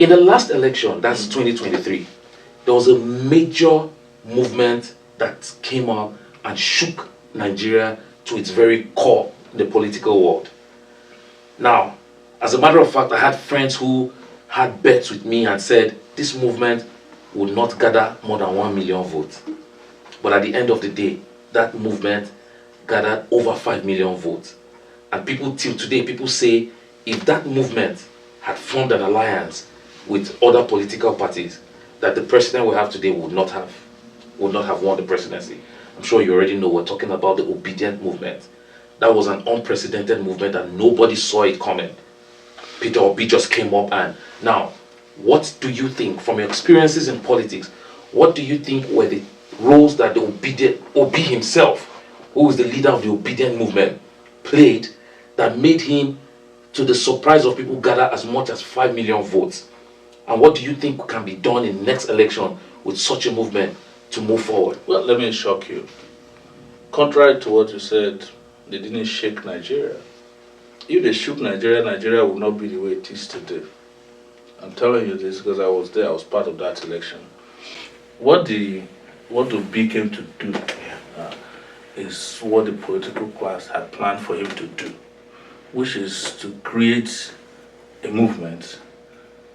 In the last election, that's 2023, there was a major movement that came up and shook Nigeria to its very core in the political world. Now, as a matter of fact, I had friends who had bets with me and said this movement would not gather more than 1 million votes. But at the end of the day, that movement gathered over 5 million votes. And people till today, people say if that movement had formed an alliance with other political parties, that the president we have today would not have won the presidency. I'm sure you already know we're talking about the Obidient movement. That was an unprecedented movement and nobody saw it coming. Peter Obi just came up. And now, what do you think, from your experiences in politics, what do you think were the roles that the Obi himself, who is the leader of the Obidient movement, played that made him, to the surprise of people, gather as much as 5 million votes? And what do you think can be done in the next election with such a movement to move forward? Well, let me shock you. Contrary to what you said, they didn't shake Nigeria. If they shook Nigeria, Nigeria would not be the way it is today. I'm telling you this because I was there, I was part of that election. What Obi came to do is what the political class had planned for him to do, which is to create a movement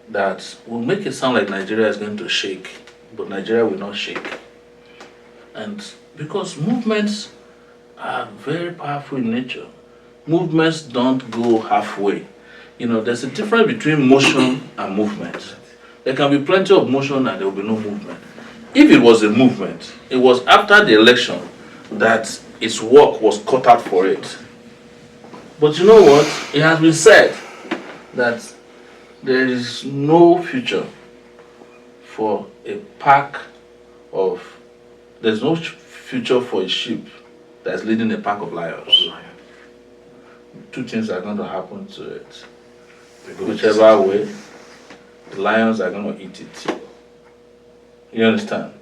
that will make it sound like Nigeria is going to shake, but Nigeria will not shake. And because movements are very powerful in nature, movements don't go halfway. You know, there's a difference between motion and movement. There can be plenty of motion and there will be no movement. If it was a movement, it was after the election that its work was cut out for it. But you know what? It has been said that there is no future for a pack of, there's no future for a sheep that's leading a pack of lions. Two things are going to happen to it. Whichever way, the lions are going to eat it. You understand?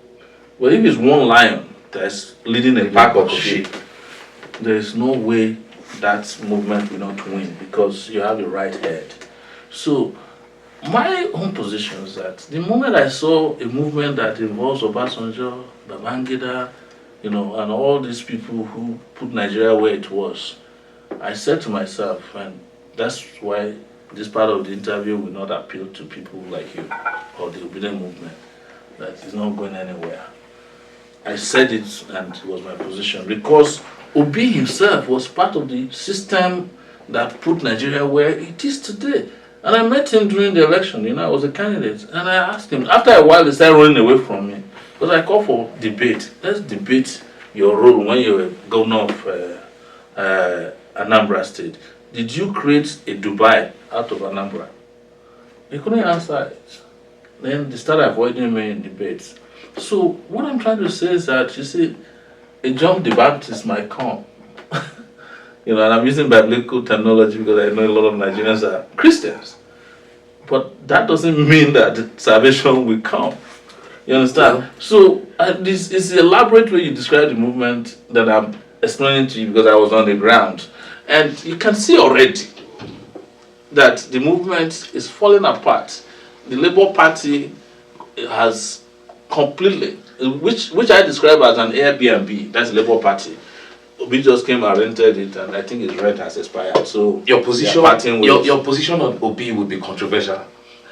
But if it's one lion that's leading a pack of sheep, there is no way that movement will not win because you have the right head. So, my own position is that the moment I saw a movement that involves Obasanjo, Babangida, you know, and all these people who put Nigeria where it was, I said to myself, and that's why this part of the interview will not appeal to people like you or the Obidient movement, that it's not going anywhere. I said it and it was my position because Obi himself was part of the system that put Nigeria where it is today. And I met him during the election, you know, I was a candidate. And I asked him, after a while, he started running away from me. Because I called for debate. Let's debate your role when you were governor of Anambra State. Did you create a Dubai out of Anambra? He couldn't answer it. Then they started avoiding me in debates. So what I'm trying to say is that, you see, a John the Baptist might come. You know, and I'm using biblical terminology because I know a lot of Nigerians are Christians. But that doesn't mean that salvation will come. You understand? Yeah. So this is the elaborate way you describe the movement that I'm explaining to you because I was on the ground. And you can see already that the movement is falling apart. The Labour Party has completely, which I describe as an Airbnb, that's the Labour Party. Obi just came and rented it, and I think his rent has expired. So your position on Obi would be controversial.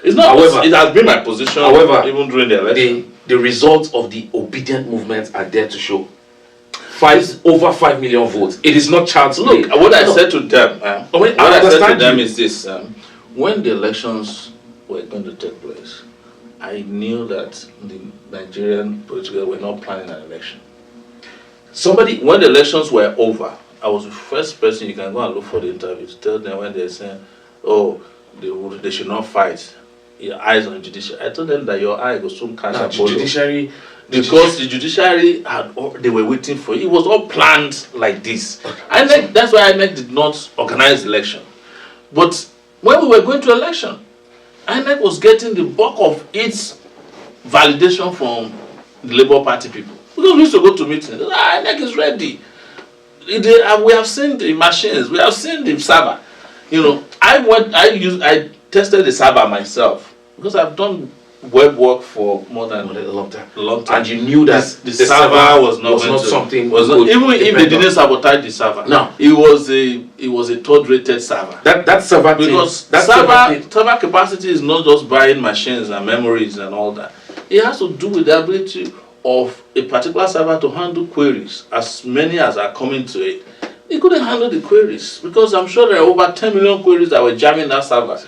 It's not. However, it has been my position. However, even during the election, the results of the Obidient movement are there to show. Over 5 million votes. It is not child's play. Look, what I said to them, what I said to them is this: when the elections were going to take place, I knew that the Nigerian political were not planning an election. When the elections were over, I was the first person you can go and look for the interview to tell them when they're saying, oh, they should not fight. Your eyes on the judiciary. I told them that your eye will soon catch a judiciary. Because the judiciary they were waiting for it. It was all planned like this. That's why INEC did not organize election. But when we were going to election, INEC was getting the bulk of its validation from the Labour Party people. Because we used to go to meetings. INEC is ready. We have seen the machines. We have seen the server. You know, I tested the server myself. because I've done web work for more than a long time. a long time. And you knew that the server was not something. Even if they didn't sabotage the server, no, it was a third-rated server. That server because server capacity is not just buying machines and memories and all that. It has to do with the ability of a particular server to handle queries, as many as are coming to it. It couldn't handle the queries because I'm sure there are over 10 million queries that were jamming that server.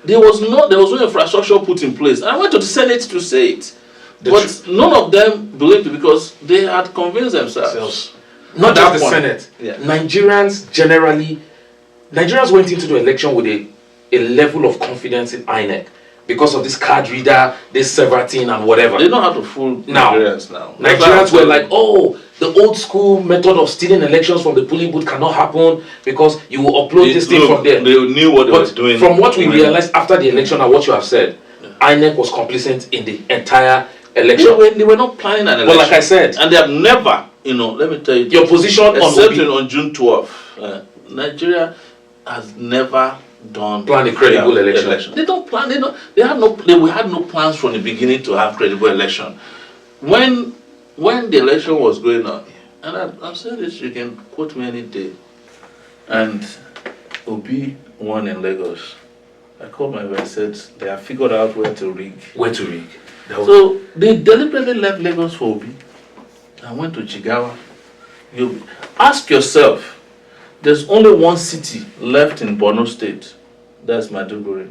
There was no infrastructure put in place. And I went to the Senate to say it. But none of them believed it because they had convinced themselves. Not just the Senate. Yeah. Nigerians went into the election with a level of confidence in INEC because of this card reader, this server thing and whatever. They know how to fool Nigerians now. Nigerians were like, oh, the old school method of stealing elections from the polling booth cannot happen because you will upload this thing from there. They knew what they were doing. From what we realized after the election and what you have said, INEC was complicit in the entire election. They were not planning an election. Well, like I said, and they have never, let me tell you, your position on June 12th, Nigeria has never plan a credible election. They don't plan. They had no plans from the beginning to have credible election. When the election was going on, and I'm saying this, you can quote me any day, and Obi won in Lagos. I called my wife and said they have figured out where to rig. So they deliberately left Lagos for Obi and went to Jigawa. You ask yourself, there's only one city left in Borno State, that's Maiduguri.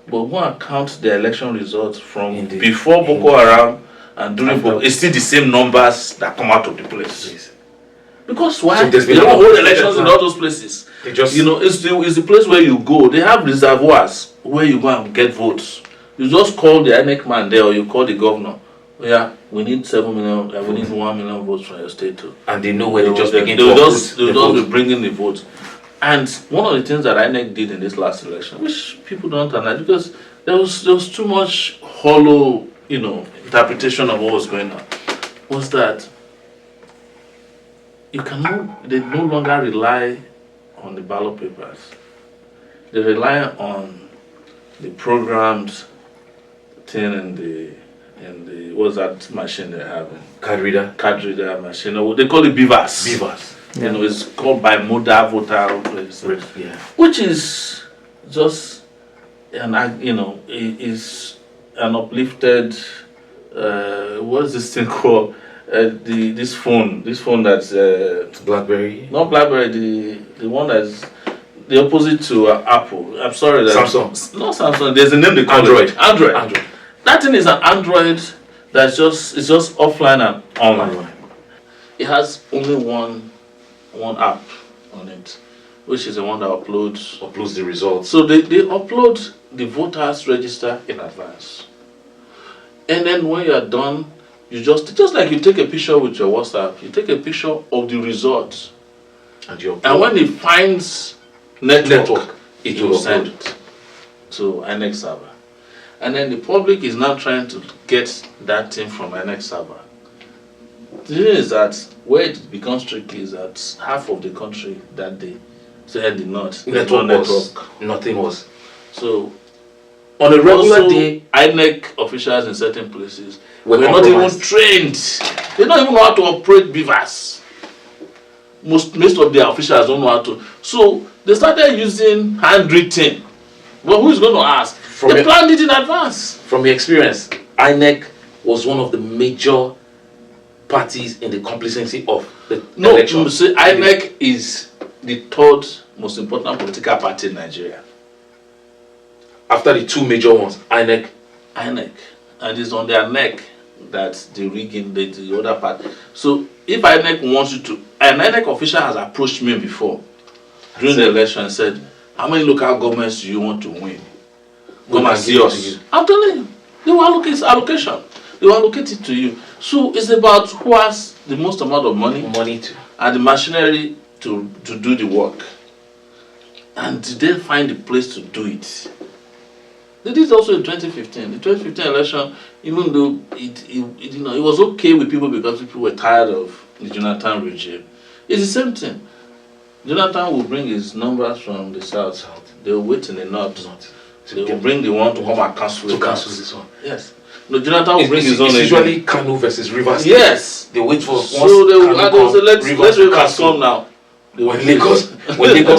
But when I count the election results from before Boko Haram and during Boko, it's still the same numbers that come out of the place. Yes. Because why? So they don't hold elections in all those places. They just, it's the place where you go. They have reservoirs where you go and get votes. You just call the INEC man there, or you call the governor. Yeah, we need 7 million. We need 1 million votes from your state too. And they know where they just begin to just be bringing the votes. And one of the things that INEC did in this last election, which people don't understand, because there was too much hollow, interpretation of what was going on, was that they no longer rely on the ballot papers. They rely on the programmed thing and the what's that machine they have? Card reader machine. They call it beavers. Yeah. It's called bimodal voter, which is just is an uplifted. What's this thing called? This phone that's BlackBerry. Not BlackBerry. The one that's the opposite to Apple. I'm sorry. Samsung. Not Samsung. There's a name they call it. Android. That thing is an Android it's just offline and online. It has only one app on it, which is the one that uploads the results. So they upload the voters register in advance, and then when you are done, you just like you take a picture with your WhatsApp, you take a picture of the results, and when it finds network it will send it to INEC server. And then the public is now trying to get that thing from INEC server. The thing is that where it becomes tricky is that half of the country that day said the network. Nothing was. So on a regular day, INEC officials in certain places were not even trained. They don't even know how to operate beavers. Most of their officials don't know how to. So they started using handwritten. But who is going to ask? They planned it in advance. From your experience, INEC was one of the major parties in the complacency of the election. INEC is the third most important political party in Nigeria. After the two major ones, INEC. And it's on their neck that they rigging the other part. So if INEC wants you to, an INEC official has approached me before during the election and said, how many local governments do you want to win? Come and see us. I'm telling you, they will allocate allocation. They will allocate it to you. So it's about who has the most amount of money and the machinery to do the work. And did they find a place to do it? They did also in 2015. The 2015 election, even though it was okay with people because people were tired of the Jonathan regime. It's the same thing. Jonathan will bring his numbers from the south. They will wait in the north. They will bring the one to come and cancel to it. cancel this one. Yes. No, Jonathan will bring his own. It's usually Kano versus Rivers. Yes. They wait for So they will say, let's Rivers come now. When Lagos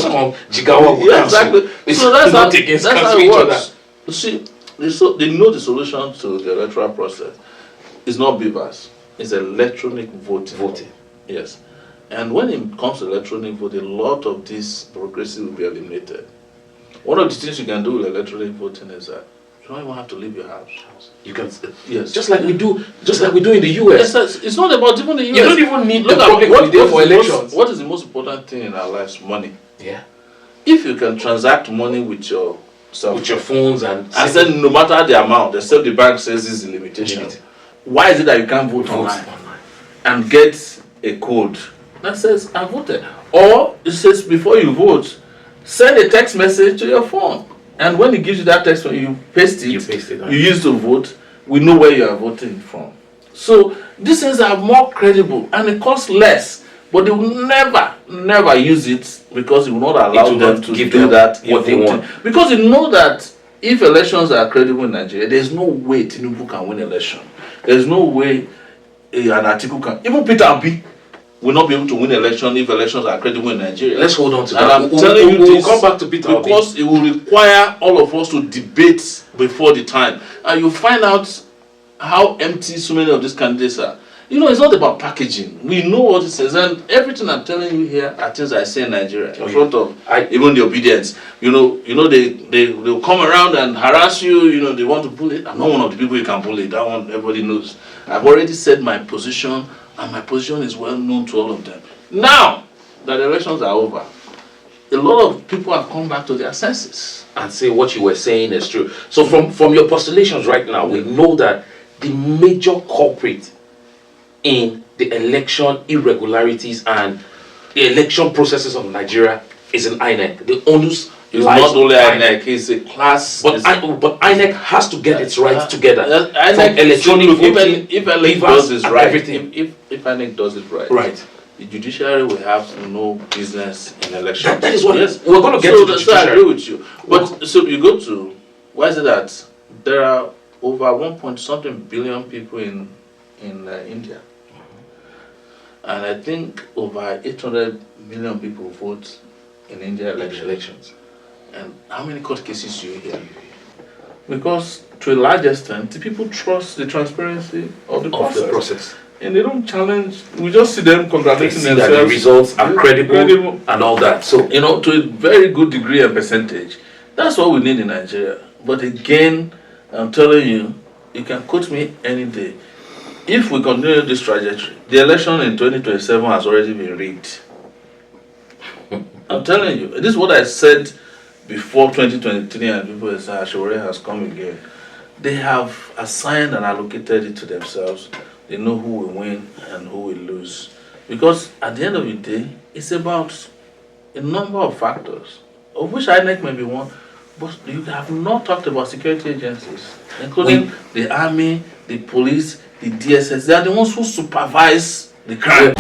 come, Jigawa will cancel. Exactly. It's so that's not against how each it other. works. You see, they know the solution to the electoral process. It's not beavers. It's electronic voting. Yes. And when it comes to electronic voting, a lot of this bureaucracy will be eliminated. One of the things you can do with electronic voting is that you don't even have to leave your house. You can, yes, just like we do in the US. Yes, it's not about even the US. You don't even need the public holiday for elections. What is the most important thing in our lives? Money. Yeah. If you can transact money with your phones and then no matter the amount, except the bank says this is the limitation. Why is it that you can't vote online and get a code that says I voted? Or it says before you vote, send a text message to your phone. And when it gives you that text, when you paste it, you use to vote, we know where you are voting from. So these things are more credible and it costs less, but they will never use it because it will not allow them to do that what they want. Because you know that if elections are credible in Nigeria, there's no way Tinubu can win election. There's no way an article can, even Peter Obi will not be able to win election if elections are credible in Nigeria. Let's hold on to and that. I'm telling you this, we'll come back to Peter because it will require all of us to debate before the time. And you'll find out how empty so many of these candidates are. You know, it's not about packaging. We know what it is. And everything I'm telling you here are things I say in Nigeria, in front of even the Obidients. You know, they'll come around and harass you. You know, they want to bully. I'm not one of the people you can bully. That one, everybody knows. I've already said my position, and my position is well known to all of them. Now that the elections are over, a lot of people have come back to their senses and say what you were saying is true. So from your postulations right now, we know that the major culprit in the election irregularities and the election processes of Nigeria is in INEC. The onus is not only INEC, it's a class. But INEC has to get its rights together. INEC, electronic voting, if INEC does this right, everything. If INEC does it right, the judiciary will have no business in elections. That is what we're going to get to the judiciary. So I agree with you. But so you go to, why is it that there are over 1 billion people in India? And I think over 800 million people vote in India elections. And how many court cases do you hear? Because to a large extent, the people trust the transparency of the process. And they don't challenge. We just see them congratulating themselves. That the results are credible and all that. So, you know, to a very good degree and percentage, that's what we need in Nigeria. But again, I'm telling you, you can quote me any day. If we continue this trajectory, the election in 2027 has already been rigged. I'm telling you, this is what I said before 2023, and people say Sowore has come again. They have assigned and allocated it to themselves. They know who will win and who will lose. Because at the end of the day, it's about a number of factors, of which INEC may be one, but you have not talked about security agencies, including the army, the police, the DSS. They are the ones who supervise the crime.